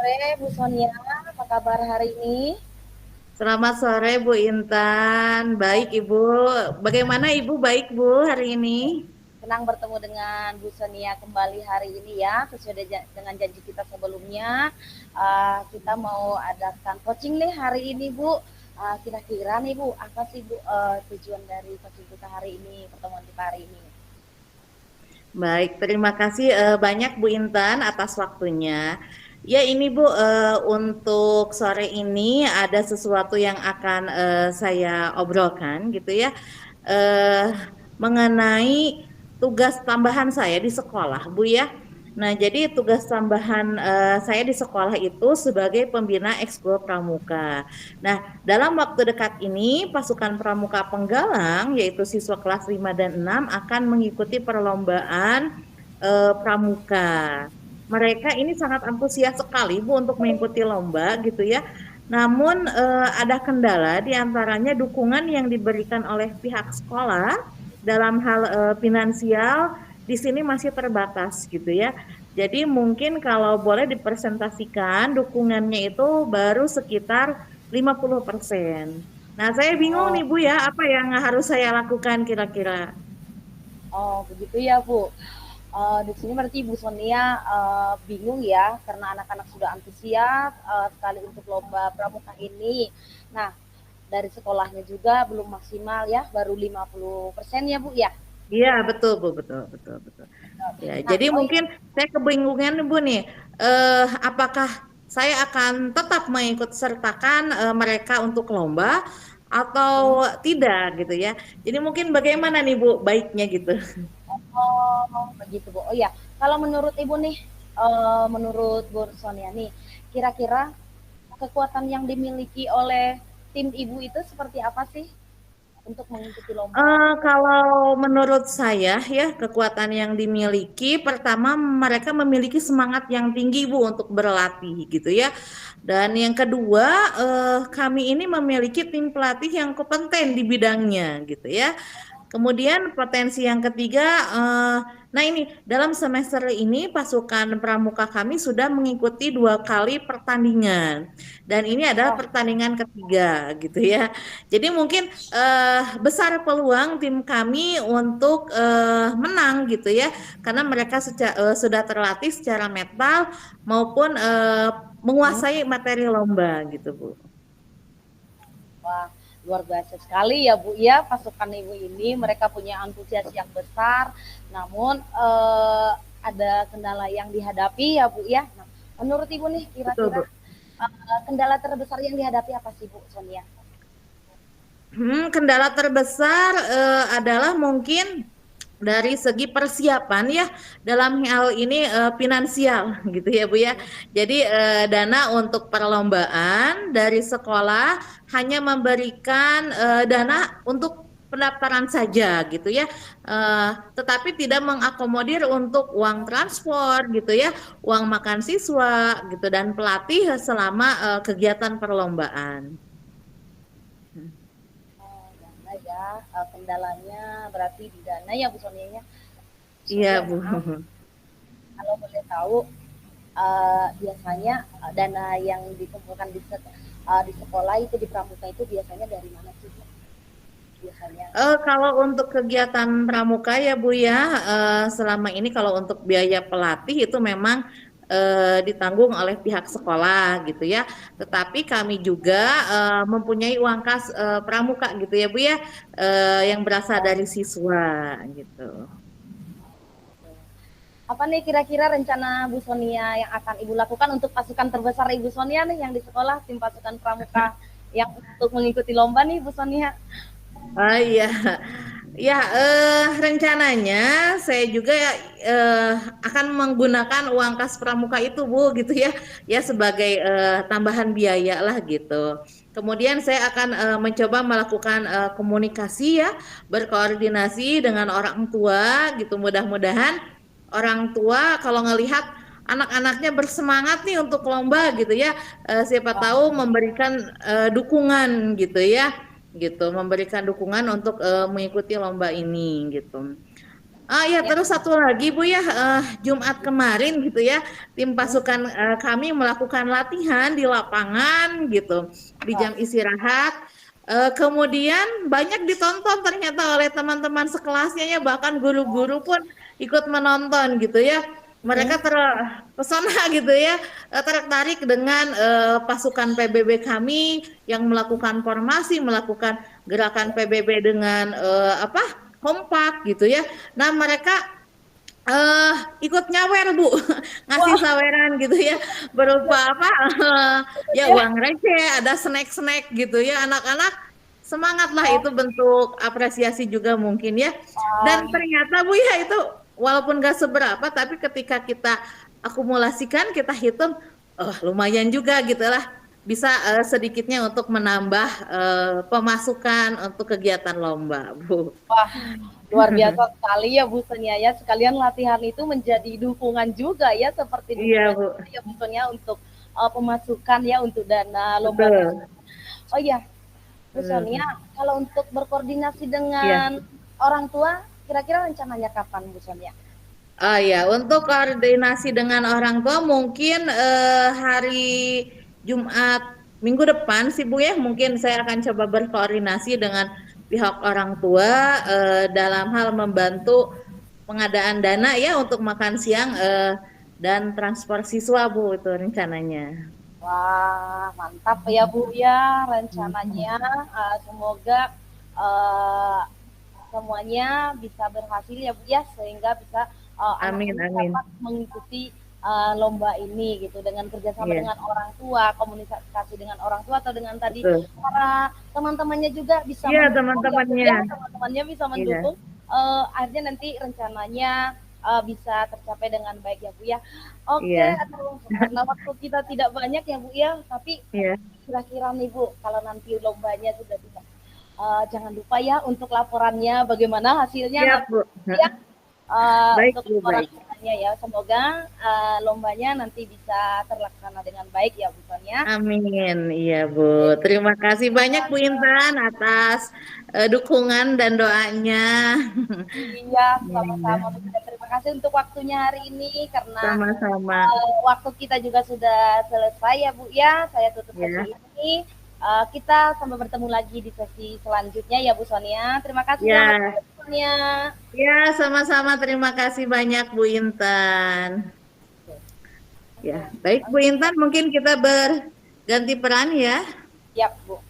sore Bu Sonia, apa kabar hari ini? Selamat sore Bu Intan. Baik Ibu. Bagaimana Ibu baik Bu hari ini? Senang bertemu dengan Bu Sonia kembali hari ini ya, sesuai dengan janji kita sebelumnya. Kita mau adakan coaching nih hari ini Bu. Kira-kira nih Bu, apa sih Bu tujuan dari coaching kita hari ini, pertemuan kita hari ini? Baik, terima kasih banyak Bu Intan atas waktunya. Ya ini Bu, untuk sore ini ada sesuatu yang akan saya obrolkan gitu ya. eh, Mengenai tugas tambahan saya di sekolah, Bu ya. Nah, jadi tugas tambahan saya di sekolah itu sebagai pembina ekskul pramuka. Nah, dalam waktu dekat ini, pasukan pramuka Penggalang, yaitu siswa kelas 5 dan 6, akan mengikuti perlombaan pramuka. Mereka ini sangat antusias sekali, Bu, untuk mengikuti lomba gitu ya. Namun ada kendala di antaranya dukungan yang diberikan oleh pihak sekolah dalam hal finansial di sini masih terbatas gitu ya. Jadi mungkin kalau boleh dipresentasikan dukungannya itu baru sekitar 50%. Nah, saya bingung Oh, nih Bu ya, apa yang harus saya lakukan kira-kira? oh begitu ya Bu. Di sini berarti Bu Sonia bingung ya karena anak-anak sudah antusias sekali untuk lomba pramuka ini. Nah, dari sekolahnya juga belum maksimal ya, baru 50% ya Bu ya. Iya, betul Bu, betul, betul, betul. Ya, Nah, jadi oh mungkin saya kebingungan nih, Bu nih, apakah saya akan tetap mengikut sertakan mereka untuk lomba atau hmm, tidak gitu ya. Jadi mungkin bagaimana nih Bu baiknya gitu. oh begitu Bu. Oh ya, kalau menurut Ibu nih, menurut Bu Sonia nih, kira-kira kekuatan yang dimiliki oleh tim Ibu itu seperti apa sih untuk mengikuti lomba? Kalau menurut saya ya kekuatan yang dimiliki pertama mereka memiliki semangat yang tinggi Bu untuk berlatih gitu ya. Dan yang kedua kami ini memiliki tim pelatih yang kompeten di bidangnya gitu ya. Kemudian potensi yang ketiga, nah ini dalam semester ini pasukan pramuka kami sudah mengikuti 2 kali pertandingan dan ini adalah Wah, pertandingan ketiga gitu ya. Jadi mungkin besar peluang tim kami untuk menang gitu ya, karena mereka sudah terlatih secara mental maupun hmm, menguasai materi lomba gitu Bu. wah luar biasa sekali ya Bu ya pasukan Ibu ini mereka punya antusias yang besar, namun ada kendala yang dihadapi ya Bu ya. Nah, menurut Ibu nih Betul kira-kira Bu. kendala terbesar yang dihadapi apa sih Bu Sonia? Kendala terbesar adalah mungkin dari segi persiapan ya dalam hal ini finansial gitu ya Bu ya. Jadi dana untuk perlombaan dari sekolah hanya memberikan dana untuk pendaftaran saja gitu ya. Tetapi tidak mengakomodir untuk uang transport gitu ya, uang makan siswa gitu dan pelatih selama kegiatan perlombaan. Oh, dana ya, kendalanya berarti di dana ya Bu Sonia ya. Iya Sonia Bu. maaf kalau boleh tahu biasanya dana yang dikumpulkan di sekolah itu di pramuka itu biasanya dari mana sih Bu? Biasanya. Kalau untuk kegiatan pramuka ya Bu ya, selama ini kalau untuk biaya pelatih itu memang ditanggung oleh pihak sekolah gitu ya. Tetapi kami juga mempunyai uang kas pramuka gitu ya Bu ya, yang berasal Oh, dari siswa gitu. apa nih kira-kira rencana Bu Sonia yang akan Ibu lakukan untuk pasukan terbesar Ibu Sonia nih yang di sekolah, tim pasukan pramuka yang untuk mengikuti lomba nih Bu Sonia? Oh iya, ya rencananya saya juga akan menggunakan uang kas pramuka itu Bu gitu ya, ya sebagai tambahan biaya lah gitu. Kemudian saya akan mencoba melakukan komunikasi ya, berkoordinasi dengan orang tua gitu. Mudah-mudahan orang tua kalau ngelihat anak-anaknya bersemangat nih untuk lomba gitu ya, siapa Wah, tahu memberikan dukungan gitu ya gitu, memberikan dukungan untuk mengikuti lomba ini gitu. Ya Ya. terus satu lagi Bu ya, Jumat kemarin gitu ya, tim Hmm. pasukan kami melakukan latihan di lapangan gitu, di Wah, jam istirahat. Kemudian banyak ditonton ternyata oleh teman-teman sekelasnya ya, bahkan guru-guru pun ikut menonton gitu ya. Mereka hmm. terpesona gitu ya, tertarik dengan pasukan PBB kami yang melakukan formasi, melakukan gerakan PBB dengan kompak gitu ya. Nah, mereka ikut nyawer, Bu. Ngasih Wah, saweran gitu ya. Berupa apa? Ya ya. uang receh, ada snack-snack gitu ya. Anak-anak semangat lah, Oh, itu bentuk apresiasi juga mungkin ya. Dan wah, ternyata Bu ya, itu walaupun gak seberapa, tapi ketika kita akumulasikan, kita hitung, oh lumayan juga gitu lah. Bisa sedikitnya untuk menambah pemasukan untuk kegiatan lomba, Bu. wah, luar biasa sekali ya Bu Sonia ya. Sekalian latihan itu menjadi dukungan juga ya, seperti Iya, dukungan Bu. juga ya Bu Sonia untuk pemasukan ya untuk dana lomba Betul. tersebut. Oh iya, Bu Sonia, Hmm. kalau untuk berkoordinasi Iya. dengan orang tua, kira-kira rencananya kapan Bu Sonia? Ya, untuk koordinasi dengan orang tua mungkin hari Jumat minggu depan sih Bu ya, mungkin saya akan coba berkoordinasi dengan pihak orang tua dalam hal membantu pengadaan dana ya untuk makan siang dan transport siswa Bu, itu rencananya. Wah, mantap ya Bu ya rencananya. Hmm. Semoga eh, semuanya bisa berhasil ya Bu ya, sehingga bisa anak Amin, ini amin. dapat mengikuti lomba ini gitu dengan kerjasama Iya, dengan orang tua, komunikasi dengan orang tua atau dengan tadi betul. para teman-temannya juga bisa Iya, mendukung ya Bu teman-temannya. ya, teman-temannya bisa Iya, mendukung, akhirnya nanti rencananya bisa tercapai dengan baik ya Bu ya. Oke, iya, aduh, karena waktu kita tidak banyak ya Bu ya, tapi iya. kira-kira nih Bu, kalau nanti lombanya sudah bisa, jangan lupa ya untuk laporannya bagaimana hasilnya Siap, nanti Bu. ya, Baik, untuk Bu, laporan baik. lombanya ya. Semoga lombanya nanti bisa terlaksana dengan baik ya Bu Sonia. Amin, iya Bu. Terima kasih banyak Bu Intan atas dukungan dan doanya. Iya, Iya, sama-sama. Terima kasih untuk waktunya hari ini karena sama-sama. waktu kita juga sudah selesai ya Bu ya. Saya tutup Ya, sesi ini. Kita sampai bertemu lagi di sesi selanjutnya ya Bu Sonia. Terima kasih, selamat ya, sore Bu Sonia. ya, sama-sama. Terima kasih banyak Bu Intan. Ya, Oke. baik Bu Intan, mungkin kita berganti peran ya. Siap Bu. Ya,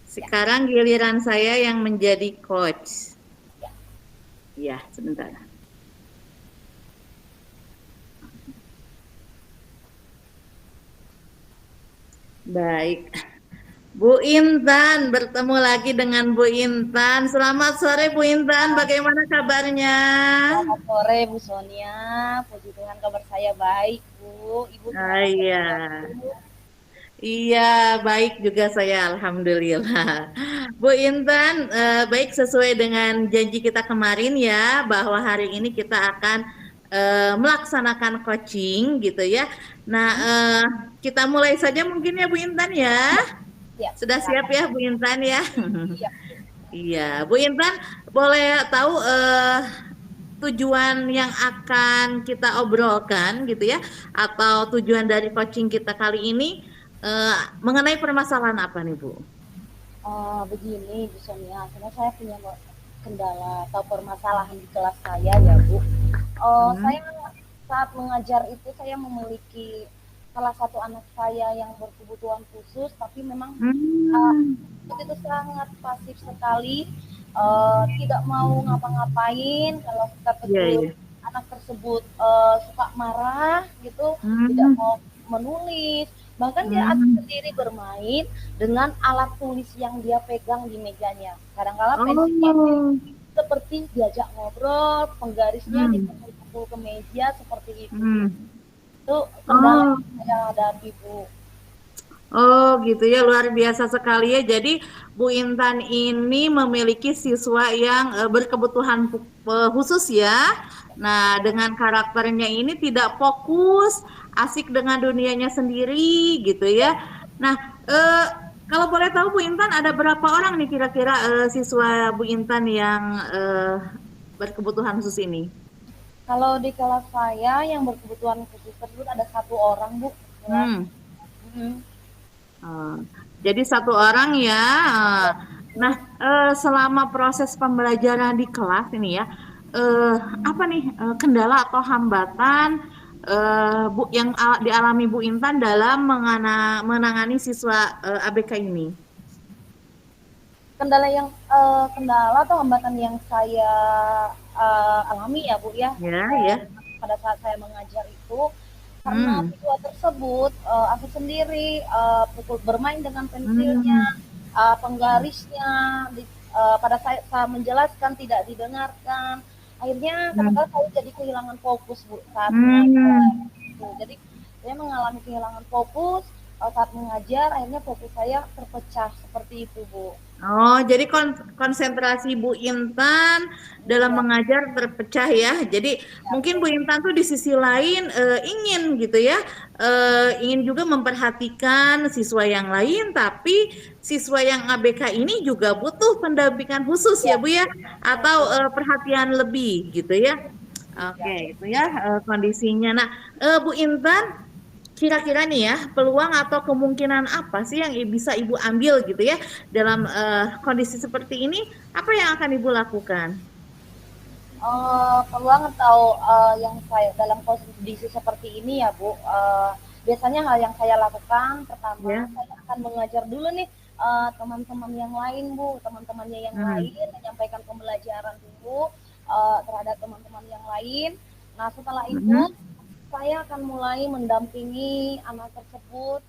Sekarang giliran saya yang menjadi coach. ya. Ya, sebentar. Baik. Bu Intan, bertemu lagi dengan Bu Intan. Selamat sore Bu Intan, bagaimana kabarnya? Selamat sore Bu Sonia. Puji Tuhan kabar saya baik Bu. Ibu gimana Iya. kabarnya Bu? Iya, baik juga saya, Alhamdulillah. Bu Intan, baik sesuai dengan janji kita kemarin ya, bahwa hari ini kita akan melaksanakan coaching gitu ya. Nah, Hmm? kita mulai saja mungkin ya Bu Intan ya. Siap, Sudah siap silakan. ya Bu Intan ya? Siap. Iya, Bu Intan, boleh tahu tujuan yang akan kita obrolkan gitu ya, atau tujuan dari coaching kita kali ini mengenai permasalahan apa nih Bu? Begini Bu Sonia, karena saya punya kendala atau permasalahan di kelas saya ya Bu. Hmm. Saya saat mengajar itu saya memiliki salah satu anak saya yang berkebutuhan khusus, tapi memang uh, Hmm. itu sangat pasif sekali, tidak mau ngapa-ngapain kalau kita Iya, tegur iya. anak tersebut suka marah gitu, tidak Hmm. mau menulis, bahkan dia asik Hmm. sendiri bermain dengan alat tulis yang dia pegang di mejanya. Kadang-kala pensilnya Oh. seperti diajak ngobrol, penggarisnya Hmm. dipukul-pukul ke meja seperti itu. Hmm. Itu kendala Oh. yang saya hadapi Bu. Oh gitu ya, luar biasa sekali ya. Jadi Bu Intan ini memiliki siswa yang berkebutuhan khusus ya. Nah, dengan karakternya ini tidak fokus, asik dengan dunianya sendiri gitu ya. Nah, eh, kalau boleh tahu Bu Intan ada berapa orang nih kira-kira siswa Bu Intan yang berkebutuhan khusus ini? Kalau di kelas saya yang berkebutuhan khusus tersebut ada 1 orang, Bu, kelas. Hmm. Mhm. Oh, jadi satu orang ya. Nah, selama proses pembelajaran di kelas ini ya, apa nih kendala atau hambatan Bu yang dialami Bu Intan dalam menangani siswa ABK ini? Kendala atau hambatan yang saya alami ya, Bu, ya, Ya, ya. pada saat saya mengajar itu, karena Hmm. siswa tersebut, aku sendiri, pukul bermain dengan pensilnya, Hmm. penggarisnya, pada saya menjelaskan tidak didengarkan, akhirnya Hmm. kadang-kadang saya jadi kehilangan fokus, Bu, saat mengajar, Hmm. gitu. Jadi saya mengalami kehilangan fokus, saat mengajar, akhirnya fokus saya terpecah, seperti itu, Bu. Oh, jadi konsentrasi Bu Intan dalam Iya, mengajar terpecah ya. Jadi iya, mungkin Bu Intan tuh di sisi lain ingin gitu ya, ingin juga memperhatikan siswa yang lain, tapi siswa yang ABK ini juga butuh pendampingan khusus iya, ya Bu ya, atau betul, perhatian lebih gitu ya. iya. Oke, itu ya kondisinya. Nah, Bu Intan, kira-kira nih ya, peluang atau kemungkinan apa sih yang bisa Ibu ambil gitu ya dalam kondisi seperti ini? Apa yang akan Ibu lakukan? Peluang atau yang saya dalam kondisi seperti ini ya Bu, biasanya hal yang saya lakukan pertama Ya. saya akan mengajar dulu nih teman-teman yang lain Bu, teman-temannya yang Hmm. lain menyampaikan pembelajaran dulu terhadap teman-teman yang lain. Nah setelah itu Mhm. saya akan mulai mendampingi anak tersebut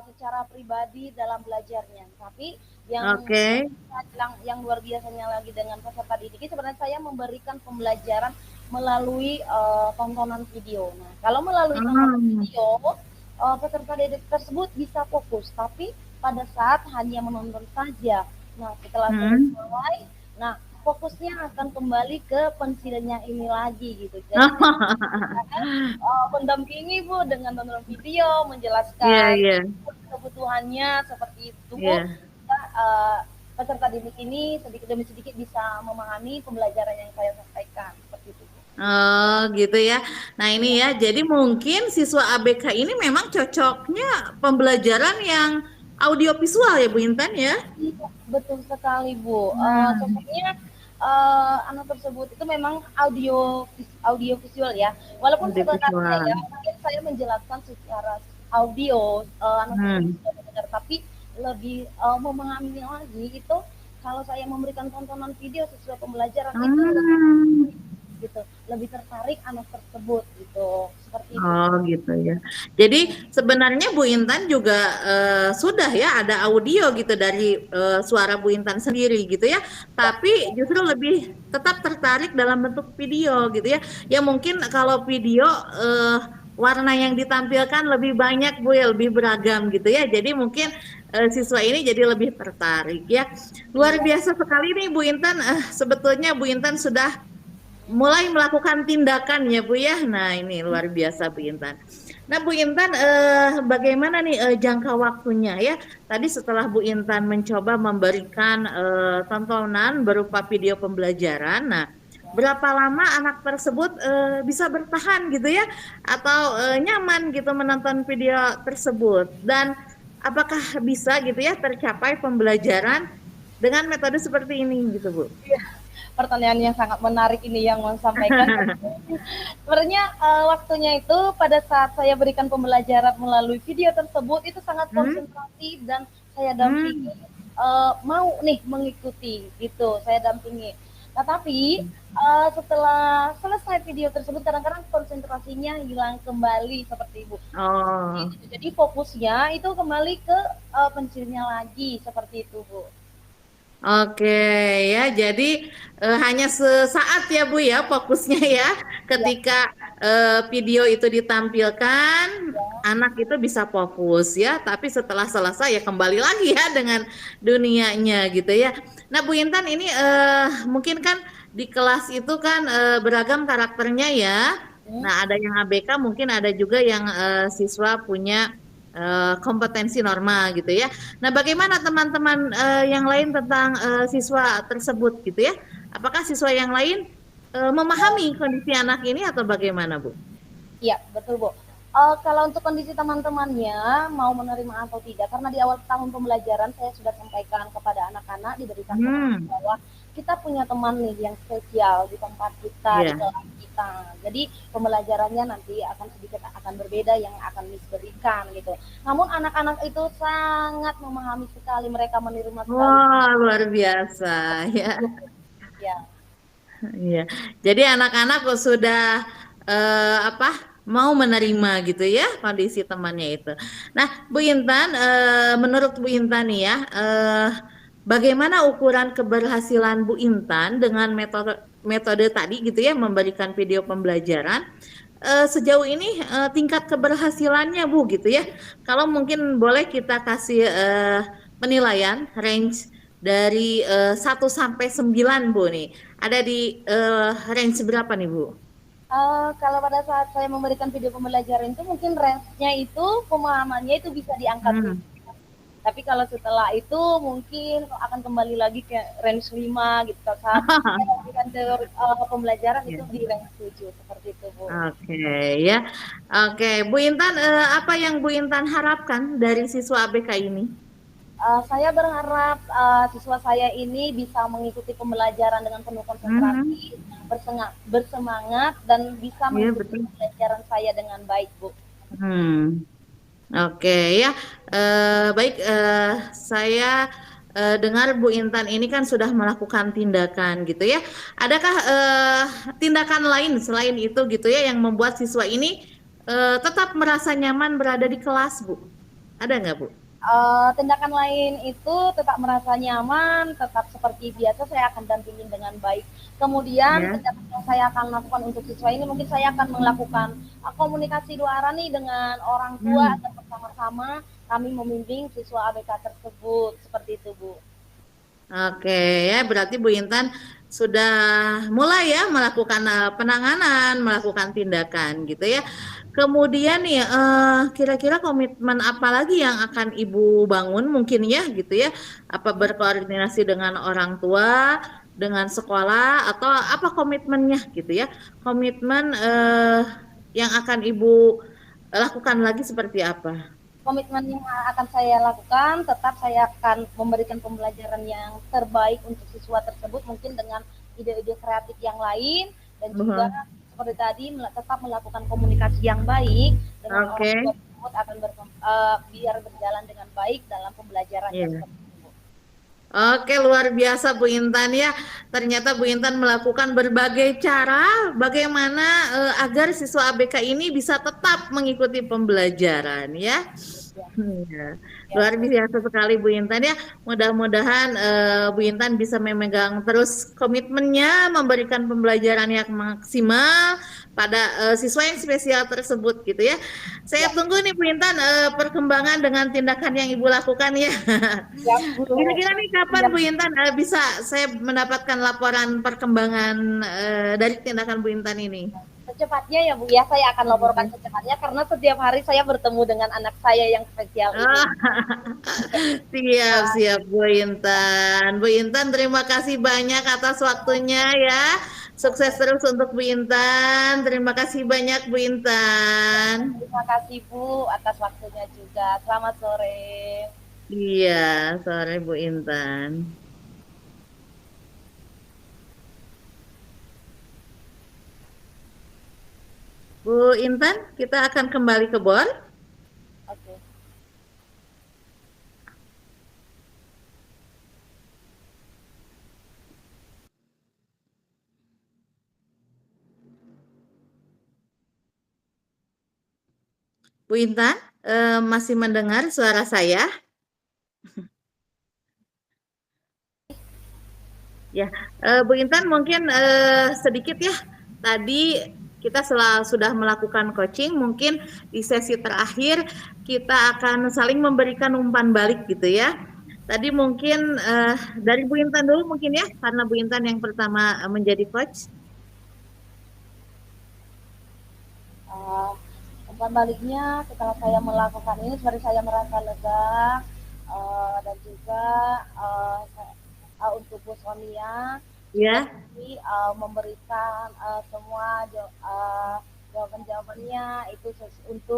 secara pribadi dalam belajarnya. Tapi yang Oke. yang luar biasanya lagi dengan peserta didik sebenarnya saya memberikan pembelajaran melalui tontonan video. Nah, kalau melalui tontonan Hmm. video, peserta didik tersebut bisa fokus, tapi pada saat hanya menonton saja. Nah, setelah Hmm. selesai, nah fokusnya akan kembali ke pensilnya ini lagi gitu. Jadi saya mendampingi Bu dengan tontonan video, Iya, menjelaskan iya, kebutuhannya seperti itu Bu. iya. Kita, peserta didik ini sedikit demi sedikit bisa memahami pembelajaran yang saya sampaikan seperti itu Bu. Oh, gitu ya. Nah, ini Iya, ya. Jadi mungkin siswa ABK ini memang cocoknya pembelajaran yang audiovisual ya, Bu Intan ya? iya, betul sekali Bu. Hmm. Contohnya anak tersebut itu memang audio visual ya. Walaupun sebenarnya ya Audiovisual. mungkin saya menjelaskan secara audio anak tersebut Hmm. sudah mendengar, tapi lebih memahaminya lagi itu kalau saya memberikan tontonan video sesuai pembelajaran itu lebih Hmm. gitu, lebih tertarik anak tersebut gitu. Seperti itu Oh Bu. gitu ya. Jadi sebenarnya Bu Intan juga sudah ya ada audio gitu dari suara Bu Intan sendiri gitu ya. Ya, Tapi justru lebih tetap tertarik dalam bentuk video gitu ya. Ya mungkin kalau video eh, warna yang ditampilkan lebih banyak Bu ya, lebih beragam gitu ya. Jadi mungkin siswa ini jadi lebih tertarik ya. Luar iya. biasa sekali nih Bu Intan. Sebetulnya Bu Intan sudah mulai melakukan tindakan ya Bu ya. Nah ini luar biasa Bu Intan. Nah Bu Intan, bagaimana nih jangka waktunya ya? Tadi setelah Bu Intan mencoba memberikan tontonan berupa video pembelajaran, nah berapa lama anak tersebut bisa bertahan gitu ya? Atau nyaman gitu menonton video tersebut? Dan apakah bisa gitu ya tercapai pembelajaran dengan metode seperti ini gitu Bu? Pertanyaan yang sangat menarik ini yang mau sampaikan. Sebenarnya waktunya itu pada saat saya berikan pembelajaran melalui video tersebut itu sangat Hmm? konsentrasi dan saya dampingi Hmm. mau nih mengikuti gitu saya dampingi. Nah tapi setelah selesai video tersebut kadang-kadang konsentrasinya hilang kembali seperti itu. Oh, Jadi fokusnya itu kembali ke pensilnya lagi seperti itu Bu. oke ya. Jadi hanya sesaat ya Bu ya fokusnya ya. Ya, Ketika video itu ditampilkan, ya. anak itu bisa fokus ya. Tapi setelah selesai ya kembali lagi ya dengan dunianya gitu ya. Nah Bu Intan ini mungkin kan di kelas itu kan beragam karakternya ya. Hmm. Nah ada yang ABK, mungkin ada juga yang siswa punya kompetensi normal gitu ya. Nah, bagaimana teman-teman yang lain tentang siswa tersebut gitu ya? Apakah siswa yang lain memahami kondisi anak ini atau bagaimana, Bu? Iya, betul, Bu. Kalau untuk kondisi teman-temannya mau menerima atau tidak, karena di awal tahun pembelajaran saya sudah sampaikan kepada anak-anak, diberikan pemahaman Hmm, bahwa kita punya teman nih yang spesial di tempat kita, di ya. kelas kita. Jadi pembelajarannya nanti akan sedikit akan berbeda yang akan Miss berikan gitu. Namun anak-anak itu sangat memahami sekali, mereka menerima sekali. Wah, luar biasa ya. Ya. Iya. Jadi anak-anak kok sudah apa mau menerima gitu ya kondisi temannya itu. Nah, Bu Intan, menurut Bu Intan nih ya, bagaimana ukuran keberhasilan Bu Intan dengan metode metode tadi gitu ya memberikan video pembelajaran? Sejauh ini tingkat keberhasilannya Bu gitu ya. Kalau mungkin boleh kita kasih penilaian range dari 1 sampai 9 Bu nih. Ada di range berapa nih Bu? Kalau pada saat saya memberikan video pembelajaran itu mungkin range-nya itu pemahamannya itu bisa di angka 7. Hmm. Tapi kalau setelah itu mungkin akan kembali lagi ke range 5 gitu. Kalau saat saya memberikan teori pembelajaran Ya. itu di range 7 seperti itu, Bu. Oke ya. Oke, Bu Intan, apa yang Bu Intan harapkan dari siswa ABK ini? Saya berharap siswa saya ini bisa mengikuti pembelajaran dengan penuh Hmm, konsentrasi, bersemangat, dan bisa ya mengikuti betul. pembelajaran saya dengan baik, Bu. Hmm. Oke ya, baik. Saya dengar Bu Intan ini kan sudah melakukan tindakan gitu ya. Adakah tindakan lain selain itu gitu ya yang membuat siswa ini tetap merasa nyaman berada di kelas, Bu? Ada nggak, Bu? Tindakan lain itu tetap merasa nyaman, tetap seperti biasa saya akan dampingin dengan baik. Kemudian Ya. tindakan yang saya akan lakukan untuk siswa ini mungkin saya akan melakukan komunikasi dua arah nih dengan orang tua Hmm. agar bersama-sama kami membimbing siswa ABK tersebut seperti itu, Bu. Oke ya, berarti Bu Intan sudah mulai ya melakukan penanganan, melakukan tindakan gitu ya. Kemudian nih, kira-kira komitmen apa lagi yang akan Ibu bangun mungkin ya gitu ya? Apa berkoordinasi dengan orang tua, dengan sekolah, atau apa komitmennya gitu ya? Komitmen yang akan Ibu lakukan lagi seperti apa? Komitmen yang akan saya lakukan, tetap saya akan memberikan pembelajaran yang terbaik untuk siswa tersebut, mungkin dengan ide-ide kreatif yang lain, dan juga Mhm. seperti tadi tetap melakukan komunikasi yang baik dengan orang Oke. tua tersebut akan biar berjalan dengan baik dalam pembelajarannya Iya. seperti itu. Oke, luar biasa Bu Intan ya. Ternyata Bu Intan melakukan berbagai cara bagaimana agar siswa ABK ini bisa tetap mengikuti pembelajaran ya. Ya, Ya. ya, Luar biasa sekali Bu Intan ya. Mudah-mudahan Bu Intan bisa memegang terus komitmennya memberikan pembelajaran yang maksimal pada siswa yang spesial tersebut gitu ya. Saya ya, tunggu nih Bu Intan perkembangan dengan tindakan yang Ibu lakukan ya. ya, Bu. Kira-kira nih kapan Ya, Bu Intan bisa saya mendapatkan laporan perkembangan dari tindakan Bu Intan ini? secepatnya ya Bu ya, saya akan laporkan Hmm. secepatnya karena setiap hari saya bertemu dengan anak saya yang spesial ini. Ah, siap, siap Bu Intan. Bu Intan, terima kasih banyak atas waktunya ya. Sukses terus untuk Bu Intan. Terima kasih banyak Bu Intan. Terima kasih Bu atas waktunya juga. Selamat sore. Iya, sore Bu Intan. Bu Intan, kita akan kembali ke BOR. Oke. Bu Intan, masih mendengar suara saya? Ya, Bu Intan mungkin sedikit ya. Tadi kita sudah melakukan coaching, mungkin di sesi terakhir kita akan saling memberikan umpan balik gitu ya. Tadi mungkin dari Bu Intan dulu mungkin ya, karena Bu Intan yang pertama menjadi coach. Uh, umpan baliknya setelah saya melakukan ini sebenarnya saya merasa lega dan juga untuk Bu Sonia Ya. Jadi memberikan semua jawaban-jawabannya itu untuk